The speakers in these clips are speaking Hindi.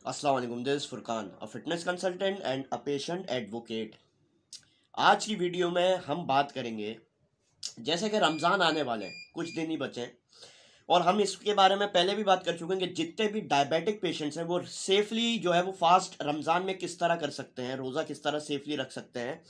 अस्सलाम वालेकुम, this is Furqan, a fitness consultant and a patient advocate. आज की वीडियो में हम बात करेंगे, जैसे कि रमज़ान आने वाले हैं, कुछ दिन ही बचे हैं और हम इसके बारे में पहले भी बात कर चुके हैं कि जितने भी डायबिटिक पेशेंट्स हैं वो सेफली जो है वो फास्ट रमज़ान में किस तरह कर सकते हैं, रोज़ा किस तरह सेफली रख सकते हैं।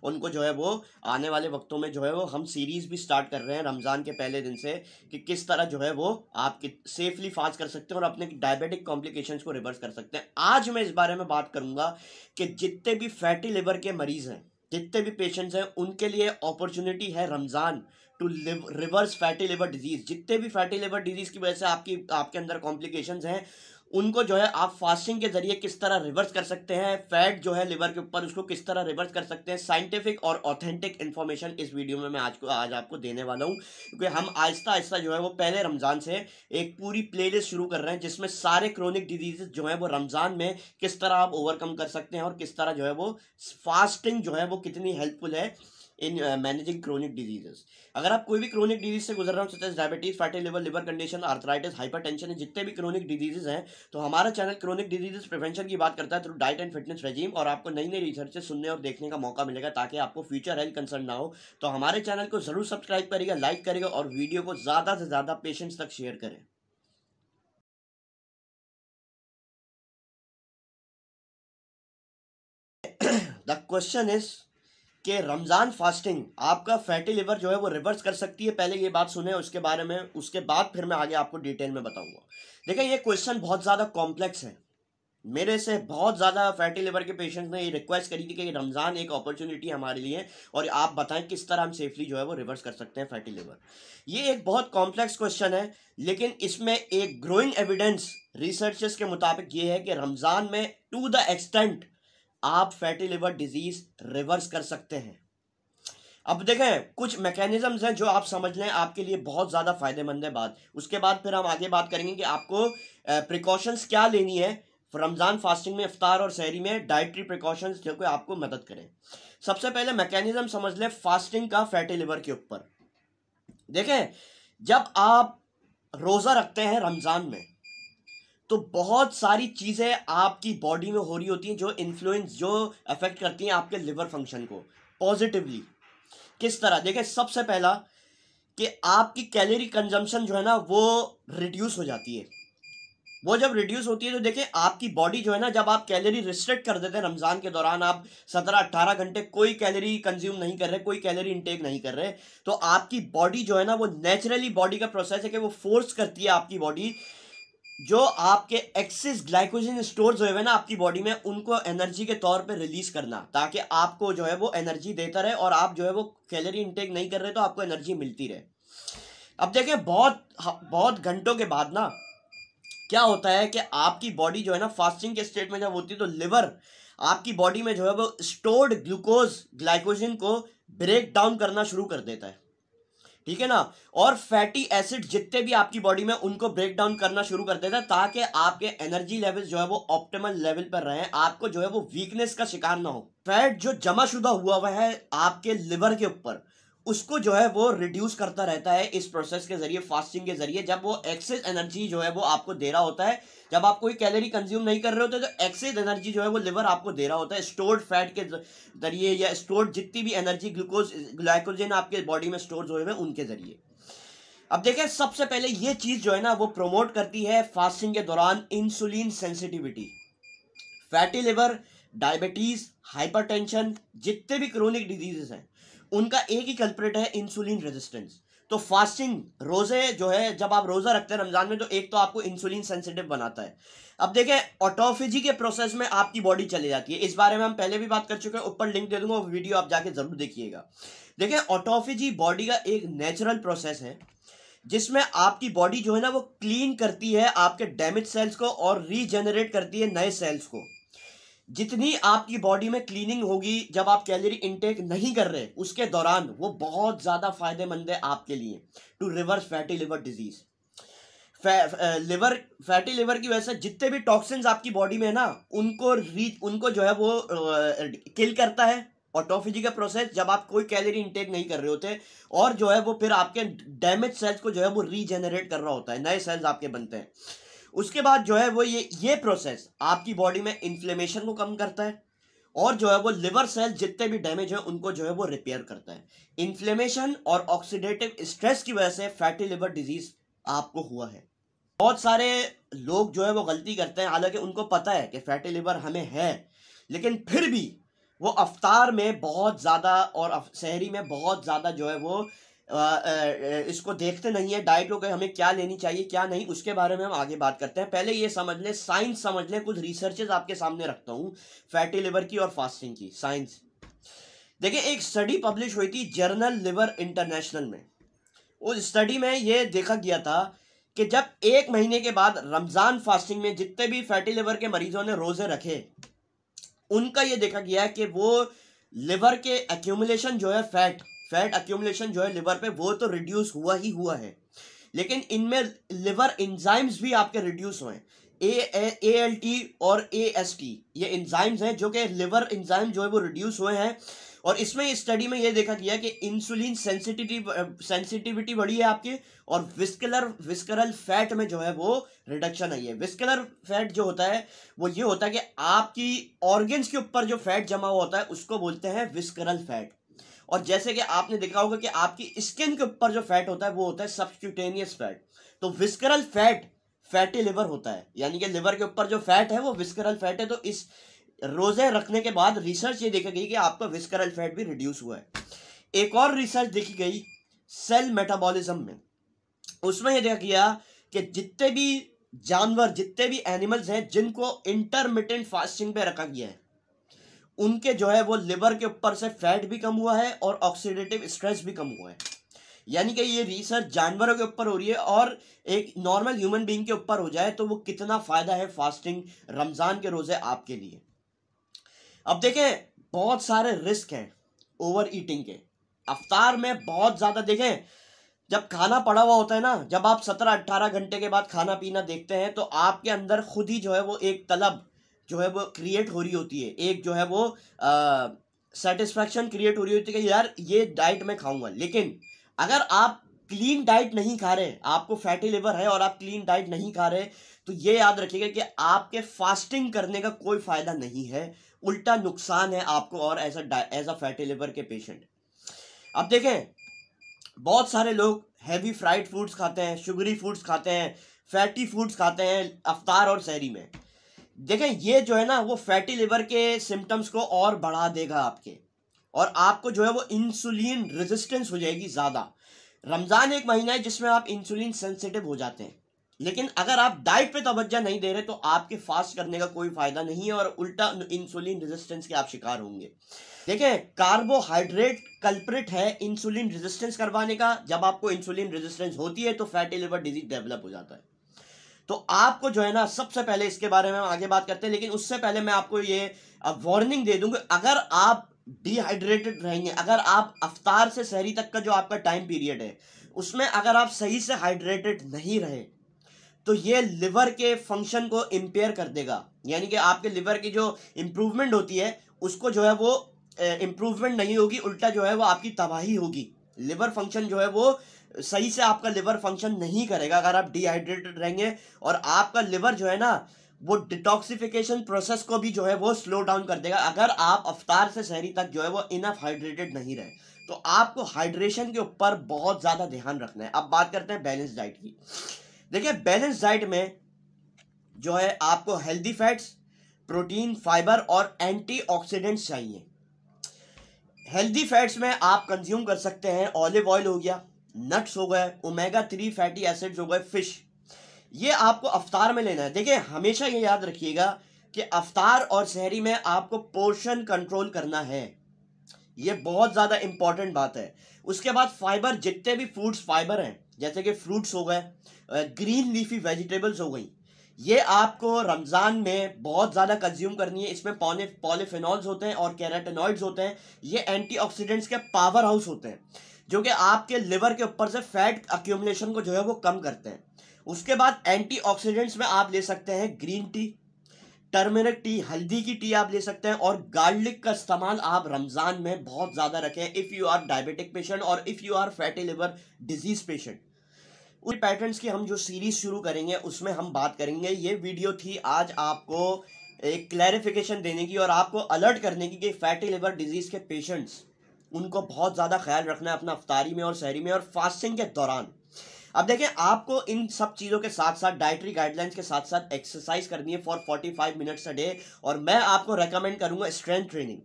उनको जो है वो आने वाले वक्तों में जो है वो हम सीरीज़ भी स्टार्ट कर रहे हैं रमज़ान के पहले दिन से, कि किस तरह जो है वो आप सेफली फास्ट कर सकते हैं और अपने डायबिटिक कॉम्प्लिकेशंस को रिवर्स कर सकते हैं। आज मैं इस बारे में बात करूंगा कि जितने भी फैटी लिवर के मरीज़ हैं, जितने भी पेशेंट्स हैं, उनके लिए अपॉर्चुनिटी है Ramzan to live reverse fatty liver disease. जितने भी फैटी लिवर डिजीज की वजह से आपके अंदर कॉम्प्लिकेशंस हैं, उनको जो है आप फास्टिंग के जरिए किस तरह रिवर्स कर सकते हैं। फैट जो है लिवर के ऊपर, उसको किस तरह रिवर्स कर सकते हैं। साइंटिफिक और ऑथेंटिक इन्फॉर्मेशन इस वीडियो में मैं आज आपको देने वाला हूं, क्योंकि हम आहिस्ता आहिस्ता जो है वो पहले रमज़ान से एक पूरी प्लेलिस्ट शुरू कर रहे हैं जिसमें सारे क्रोनिक डिजीजेस जो है वो रमज़ान में किस तरह आप ओवरकम कर सकते हैं और किस तरह जो है वो फास्टिंग जो है वो कितनी हेल्पफुल है इन मैनेजिंग क्रोनिक डिजीजेस। अगर आप कोई भी क्रोनिक डिजीज से गुजर रहे हो, such as diabetes, fatty liver, liver condition, arthritis, hypertension, जितने भी क्रोनिक डिजीजेस हैं, तो हमारा चैनल क्रोनिक डिजीजेस प्रिवेंशन की बात करता है through diet and fitness regime, और आपको नई नई रिसर्च सुनने और देखने का मौका मिलेगा ताकि आपको फ्यूचर हेल्थ कंसर्न ना हो। तो हमारे चैनल को जरूर सब्सक्राइब करिएगा, लाइक करिएगा और वीडियो को ज्यादा से ज्यादा पेशेंट्स तक शेयर करें। द क्वेश्चन इज कि रमज़ान फास्टिंग आपका फैटी लिवर जो है वो रिवर्स कर सकती है। पहले ये बात सुने उसके बारे में, उसके बाद फिर मैं आगे आपको डिटेल में बताऊंगा। देखिए, ये क्वेश्चन बहुत ज़्यादा कॉम्प्लेक्स है। मेरे से बहुत ज़्यादा फैटी लिवर के पेशेंट्स ने ये रिक्वेस्ट करी थी कि रमज़ान एक अपॉर्चुनिटी हमारे लिए, और आप बताएं किस तरह हम सेफली जो है वो रिवर्स कर सकते हैं फैटी लिवर। ये एक बहुत कॉम्प्लेक्स क्वेश्चन है, लेकिन इसमें एक ग्रोइंग एविडेंस रिसर्चर्स के मुताबिक ये है कि रमज़ान में टू द एक्सटेंट आप फैटी लिवर डिजीज रिवर्स कर सकते हैं। अब देखें, कुछ मैकेनिज्म्स हैं जो आप समझ लें, आपके लिए बहुत ज़्यादा फायदेमंद है। बात उसके बाद फिर हम आगे बात करेंगे कि आपको प्रिकॉशंस क्या लेनी है रमज़ान फास्टिंग में, इफ्तार और सहरी में, डाइटरी प्रिकॉशंस जो कि आपको मदद करें। सबसे पहले मैकेनिज्म समझ लें फास्टिंग का फैटी लिवर के ऊपर। देखें, जब आप रोज़ा रखते हैं रमज़ान में, तो बहुत सारी चीज़ें आपकी बॉडी में हो रही होती हैं जो इन्फ्लुएंस, जो अफेक्ट करती हैं आपके लिवर फंक्शन को पॉजिटिवली। किस तरह? देखिए, सबसे पहला कि आपकी कैलोरी कंजम्पशन जो है ना वो रिड्यूस हो जाती है। वो जब रिड्यूस होती है तो देखिए आपकी बॉडी जो है ना, जब आप कैलोरी रिस्ट्रिक्ट कर देते हैं रमज़ान के दौरान, आप 17-18 घंटे कोई कैलोरी कंज्यूम नहीं कर रहे, कोई कैलोरी इंटेक नहीं कर रहे, तो आपकी बॉडी जो है ना, वो नेचुरली बॉडी का प्रोसेस है कि वो फोर्स करती है आपकी बॉडी जो आपके एक्सेस ग्लाइकोजन स्टोर्स हुए हैं ना आपकी बॉडी में, उनको एनर्जी के तौर पे रिलीज करना, ताकि आपको जो है वो एनर्जी देता रहे और आप जो है वो कैलोरी इंटेक नहीं कर रहे तो आपको एनर्जी मिलती रहे। अब देखिए, बहुत बहुत घंटों के बाद ना क्या होता है कि आपकी बॉडी जो है ना फास्टिंग के स्टेट में जब होती है, तो लिवर आपकी बॉडी में जो है वो स्टोर्ड ग्लूकोज ग्लाइकोजन को ब्रेक डाउन करना शुरू कर देता है, ठीक है ना, और फैटी एसिड जितने भी आपकी बॉडी में उनको ब्रेक डाउन करना शुरू कर देता है, ताकि आपके एनर्जी लेवल जो है वो ऑप्टिमल लेवल पर रहे, आपको जो है वो वीकनेस का शिकार ना हो। फैट जो जमा शुदा हुआ है आपके लिवर के ऊपर, उसको जो है वो रिड्यूस करता रहता है इस प्रोसेस के जरिए, फास्टिंग के जरिए। जब वो एक्सेस एनर्जी जो है वो आपको दे रहा होता है, जब आप कोई कैलोरी कंज्यूम नहीं कर रहे होते, तो एक्सेस एनर्जी जो है वो लिवर आपको दे रहा होता है स्टोर्ड फैट के जरिए, या स्टोर्ड जितनी भी एनर्जी ग्लूकोज ग्लाइकोजन आपके बॉडी में स्टोर हुए हैं उनके जरिए। अब देखें, सबसे पहले ये चीज जो है ना वो प्रमोट करती है फास्टिंग के दौरान insulin sensitivity. Fatty liver, diabetes, hypertension, जितने भी क्रोनिक डिजीजेस हैं, उनका एक ही कल्प्रिट है, इंसुलिन रेजिस्टेंस। तो फास्टिंग, रोजे जो है, जब आप रोजा रखते हैं रमजान में, तो एक तो आपको इंसुलिन सेंसिटिव बनाता है। अब देखें, ऑटोफेजी के प्रोसेस में आपकी बॉडी चली जाती है। इस बारे में हम पहले भी बात कर चुके हैं, ऊपर लिंक दे दूंगा, वो वीडियो आप जाके जरूर देखिएगा। देखें, ऑटोफेजी बॉडी का एक नेचुरल प्रोसेस है जिसमें आपकी बॉडी जो है ना वो क्लीन करती है आपके डैमेज सेल्स को और रीजेनरेट करती है नए सेल्स को। जितनी आपकी बॉडी में क्लीनिंग होगी जब आप कैलोरी इंटेक नहीं कर रहे उसके दौरान, वो बहुत ज्यादा फायदेमंद है आपके लिए to reverse fatty liver disease. Fatty liver की वजह से जितने भी टॉक्सिन्स आपकी बॉडी में है ना, उनको जो है वो किल करता है ऑटोफेजी का प्रोसेस, जब आप कोई कैलोरी इंटेक नहीं कर रहे होते, और जो है वो फिर आपके डैमेज सेल्स को जो है वो रीजेनरेट कर रहा होता है, नए सेल्स आपके बनते हैं। उसके बाद जो है वो ये प्रोसेस आपकी बॉडी में इन्फ्लेमेशन को कम करता है और जो है वो लिवर सेल जितने भी डैमेज है उनको जो है वो रिपेयर करता है। इन्फ्लेमेशन और ऑक्सीडेटिव स्ट्रेस की वजह से फैटी लिवर डिजीज आपको हुआ है। बहुत सारे लोग जो है वो गलती करते हैं, हालांकि उनको पता है कि फैटी लिवर हमें है, लेकिन फिर भी वो अफ्तार में बहुत ज़्यादा और सहरी में बहुत ज़्यादा जो है वो इसको देखते नहीं है डाइट को, हमें क्या लेनी चाहिए क्या नहीं, उसके बारे में हम आगे बात करते हैं। पहले ये समझ लें, साइंस समझ लें, कुछ रिसर्चेज आपके सामने रखता हूँ फैटी लिवर की और फास्टिंग की साइंस। देखिए, एक स्टडी पब्लिश हुई थी जर्नल लिवर इंटरनेशनल में। उस स्टडी में ये देखा गया था कि जब 1 महीने के बाद रमज़ान फास्टिंग में जितने भी फैटी लिवर के मरीजों ने रोज़े रखे, उनका ये देखा गया है कि वो लिवर के एक्यूमुलेशन जो है फैट एक्यूमुलेशन जो है लिवर पे, वो तो रिड्यूस हुआ ही हुआ है, लेकिन इनमें लिवर एंजाइम्स भी आपके रिड्यूस हुए हैं। ALT और AST ये एंजाइम्स हैं जो कि लिवर एंजाइम जो है वो रिड्यूस हुए हैं। और इसमें इस स्टडी में ये देखा गया कि इंसुलिन सेंसिटिविटी बढ़ी है आपके, और विस्करल फैट में जो है वो रिडक्शन आई है। विस्करल फैट जो होता है वो ये होता है कि आपकी ऑर्गन्स के ऊपर जो फैट जमा हुआ होता है उसको बोलते हैं विस्करल फैट। और जैसे कि आपने देखा होगा कि आपकी स्किन के ऊपर जो फैट होता है वो होता है सबक्यूटेनियस फैट। तो विस्करल फैट फैटी लिवर होता है, यानी कि लिवर के ऊपर जो फैट है वो विस्करल फैट है। तो इस रोजे रखने के बाद रिसर्च ये देखी गई कि आपका विस्करल फैट भी रिड्यूस हुआ है। एक और रिसर्च देखी गई सेल मेटाबॉलिज्म में, उसमें यह देखा गया कि जितने भी जानवर जितने भी एनिमल्स हैं जिनको इंटरमिटेंट फास्टिंग पे रखा गया है, उनके जो है वो लिवर के ऊपर से फैट भी कम हुआ है और ऑक्सीडेटिव स्ट्रेस भी कम हुआ है। यानी कि ये रिसर्च जानवरों के ऊपर हो रही है, और एक नॉर्मल ह्यूमन बीइंग के ऊपर हो जाए तो वो कितना फायदा है फास्टिंग रमजान के रोजे आपके लिए। अब देखें, बहुत सारे रिस्क हैं ओवर ईटिंग के अफ्तार में। बहुत ज़्यादा देखें, जब खाना पड़ा हुआ होता है ना, जब आप 17-18 घंटे के बाद खाना पीना देखते हैं तो आपके अंदर खुद ही जो है वो एक तलब जो है वो क्रिएट हो रही होती है, एक जो है वो सेटिस्फैक्शन क्रिएट हो रही होती है कि यार ये डाइट मैं खाऊंगा। लेकिन अगर आप क्लीन डाइट नहीं खा रहे, आपको फैटी लिवर है और आप क्लीन डाइट नहीं खा रहे, तो ये याद रखिएगा कि आपके फास्टिंग करने का कोई फायदा नहीं है, उल्टा नुकसान है आपको और एज अ फैटी लिवर के पेशेंट। अब देखें, बहुत सारे लोग हैवी फ्राइड फूड्स खाते हैं, शुगरी फूड्स खाते हैं, फैटी फूड्स खाते हैं अफ्तार और सहरी में। देखें, ये जो है ना वो फैटी लिवर के सिम्टम्स को और बढ़ा देगा आपके, और आपको जो है वो इंसुलिन रेजिस्टेंस हो जाएगी ज़्यादा। रमज़ान एक महीना है जिसमें आप इंसुलिन सेंसिटिव हो जाते हैं, लेकिन अगर आप डाइट पे तवज्जो नहीं दे रहे तो आपके फास्ट करने का कोई फायदा नहीं है और उल्टा इंसुलिन रेजिस्टेंस के आप शिकार होंगे। देखिए, कार्बोहाइड्रेट कल्प्रिट है इंसुलिन रेजिस्टेंस करवाने का। जब आपको इंसुलिन रेजिस्टेंस होती है तो फैटी लिवर डिजीज डेवलप हो जाता है। तो आपको जो है ना, सबसे पहले इसके बारे में हम आगे बात करते हैं, लेकिन उससे पहले मैं आपको ये वार्निंग दे दूंगा, अगर आप डिहाइड्रेटेड रहेंगे, अगर आप अफ्तार से सहरी तक का जो आपका टाइम पीरियड है उसमें अगर आप सही से हाइड्रेटेड नहीं रहे तो ये लिवर के फंक्शन को इम्पेयर कर देगा। यानी कि आपके लिवर की जो इम्प्रूवमेंट होती है उसको जो है वो इम्प्रूवमेंट नहीं होगी, उल्टा जो है वो आपकी तबाही होगी। लिवर फंक्शन जो है वो सही से आपका लिवर फंक्शन नहीं करेगा अगर आप डिहाइड्रेटेड रहेंगे, और आपका लिवर जो है ना वो डिटॉक्सिफिकेशन प्रोसेस को भी जो है वो स्लो डाउन कर देगा अगर आप अफ्तार से सहरी तक जो है वो इनफ हाइड्रेटेड नहीं रहे। तो आपको हाइड्रेशन के ऊपर बहुत ज़्यादा ध्यान रखना है। अब बात करते हैं बैलेंस डाइट की। देखिए, बैलेंस डाइट में जो है आपको हेल्दी फैट्स, प्रोटीन, फाइबर और एंटीऑक्सीडेंट्स चाहिए। हेल्दी फैट्स में आप कंज्यूम कर सकते हैं ऑलिव ऑयल हो गया, नट्स हो गए, ओमेगा 3 फैटी एसिड्स हो गए, फिश। ये आपको अफ्तार में लेना है। देखिए, हमेशा ये याद रखिएगा कि अफ्तार और सहरी में आपको पोर्शन कंट्रोल करना है, ये बहुत ज़्यादा इंपॉर्टेंट बात है। उसके बाद फाइबर, जितने भी फूड्स फाइबर हैं जैसे कि फ्रूट्स हो गए, ग्रीन लीफी वेजिटेबल्स हो गई, ये आपको रमज़ान में बहुत ज़्यादा कंज्यूम करनी है। इसमें पॉलीफेनॉल्स होते हैं और कैरोटेनॉइड्स होते हैं। ये एंटीऑक्सीडेंट्स के पावर हाउस होते हैं जो कि आपके लिवर के ऊपर से फैट अक्यूमुलेशन को जो है वो कम करते हैं। उसके बाद एंटीऑक्सीडेंट्स में आप ले सकते हैं ग्रीन टी, टर्मरिक टी, हल्दी की टी आप ले सकते हैं, और गार्लिक का इस्तेमाल आप रमज़ान में बहुत ज़्यादा रखें if you are diabetic patient और if you are fatty liver disease patient. उन पैटर्न्स की हम जो सीरीज शुरू करेंगे उसमें हम बात करेंगे। ये वीडियो थी आज आपको एक क्लैरिफिकेशन देने की और आपको अलर्ट करने की कि फैटी लिवर डिजीज के पेशेंट्स उनको बहुत ज़्यादा ख्याल रखना है अपना अफ्तारी में और सहरी में और फास्टिंग के दौरान। अब देखें, आपको इन सब चीज़ों के साथ साथ डाइटरी गाइडलाइंस के साथ साथ एक्सरसाइज करनी है फॉर 45 मिनट्स अ डे। और मैं आपको रेकमेंड करूंगा स्ट्रेंथ ट्रेनिंग।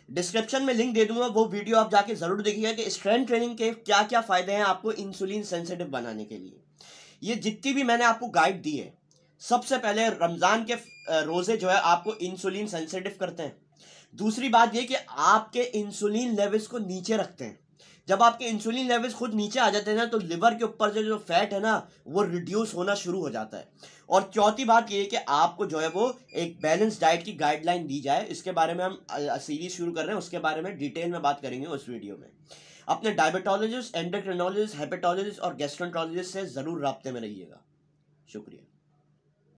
डिस्क्रिप्शन में लिंक दे दूंगा, वो वीडियो आप जाके ज़रूर देखिएगा कि स्ट्रेंथ ट्रेनिंग के क्या क्या फ़ायदे हैं आपको इंसुलिन सेंसिटिव बनाने के लिए। ये जितनी भी मैंने आपको गाइड दी है, सबसे पहले रमज़ान के रोज़े जो है आपको इंसुलिन सेंसिटिव करते हैं। दूसरी बात ये कि आपके इंसुलिन लेवल्स को नीचे रखते हैं। जब आपके इंसुलिन लेवल्स खुद नीचे आ जाते हैं ना, तो लिवर के ऊपर जो फैट है ना वो रिड्यूस होना शुरू हो जाता है। और चौथी बात ये है कि आपको जो है वो एक बैलेंस डाइट की गाइडलाइन दी जाए। इसके बारे में हम सीरीज शुरू कर रहे हैं, उसके बारे में डिटेल में बात करेंगे उस वीडियो में। अपने डायबिटोलॉजिस्ट, एंडोक्रिनोलॉजिस्ट, हेपेटोलॉजिस्ट और गैस्ट्रोएंटरोलॉजिस्ट से ज़रूर राब्ते में रहिएगा। शुक्रिया।